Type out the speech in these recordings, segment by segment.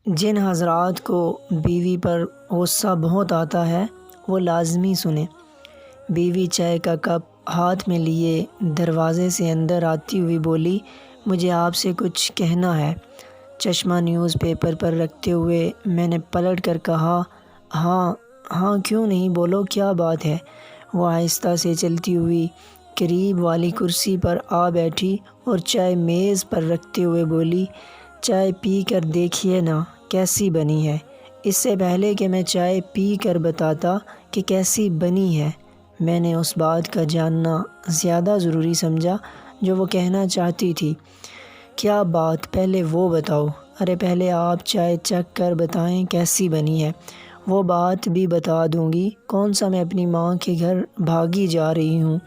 جن حضرات کو بیوی پر غصہ بہت آتا ہے وہ لازمی سنیں۔ بیوی چائے کا کپ ہاتھ میں لیے دروازے سے اندر آتی ہوئی بولی، مجھے آپ سے کچھ کہنا ہے۔ چشمہ نیوز پیپر پر رکھتے ہوئے میں نے پلٹ کر کہا، ہاں کیوں نہیں، بولو کیا بات ہے۔ وہ آہستہ سے چلتی ہوئی قریب والی کرسی پر آ بیٹھی اور چائے میز پر رکھتے ہوئے بولی، چائے پی کر دیکھیے نا کیسی بنی ہے۔ اس سے پہلے کہ میں چائے پی کر بتاتا کہ کیسی بنی ہے، میں نے اس بات کا جاننا زیادہ ضروری سمجھا جو وہ کہنا چاہتی تھی۔ کیا بات؟ پہلے وہ بتاؤ۔ ارے پہلے آپ چائے چکھ کر بتائیں کیسی بنی ہے، وہ بات بھی بتا دوں گی۔ کون سا میں اپنی ماں کے گھر بھاگی جا رہی ہوں؟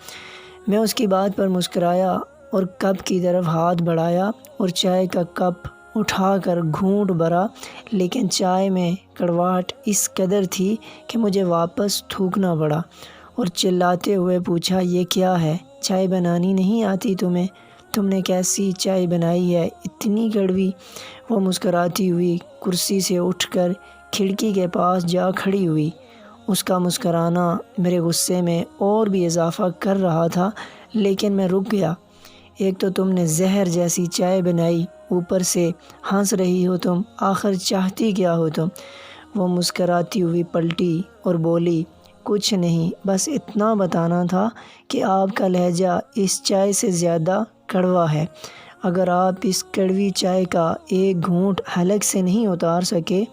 میں اس کی بات پر مسکرایا اور کپ کی طرف ہاتھ بڑھایا اور چائے کا کپ اٹھا کر گھونٹ بھرا، لیکن چائے میں کڑواہٹ اس قدر تھی کہ مجھے واپس تھوکنا پڑا اور چلاتے ہوئے پوچھا، یہ کیا ہے؟ چائے بنانی نہیں آتی تمہیں؟ تم نے کیسی چائے بنائی ہے، اتنی کڑوی؟ وہ مسکراتی ہوئی کرسی سے اٹھ کر کھڑکی کے پاس جا کھڑی ہوئی۔ اس کا مسکرانا میرے غصے میں اور بھی اضافہ کر رہا تھا، لیکن میں رک گیا۔ ایک تو تم نے زہر جیسی چائے بنائی، اوپر سے ہنس رہی ہو تم، آخر چاہتی کیا ہو تم؟ وہ مسکراتی ہوئی پلٹی اور بولی، کچھ نہیں، بس اتنا بتانا تھا کہ آپ کا لہجہ اس چائے سے زیادہ کڑوا ہے۔ اگر آپ اس کڑوی چائے کا ایک گھونٹ حلق سے نہیں اتار سکے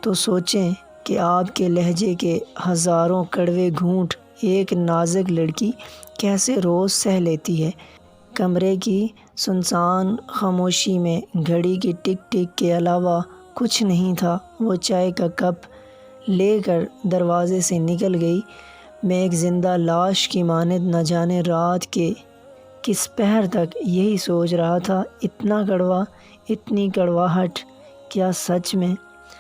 تو سوچیں کہ آپ کے لہجے کے ہزاروں کڑوے گھونٹ ایک نازک لڑکی کیسے روز سہ لیتی ہے۔ کمرے کی سنسان خاموشی میں گھڑی کی ٹک ٹک کے علاوہ کچھ نہیں تھا۔ وہ چائے کا کپ لے کر دروازے سے نکل گئی۔ میں ایک زندہ لاش کی مانند نہ جانے رات کے کس پہر تک یہی سوچ رہا تھا، اتنا کڑوا، اتنی کڑواہٹ، کیا سچ میں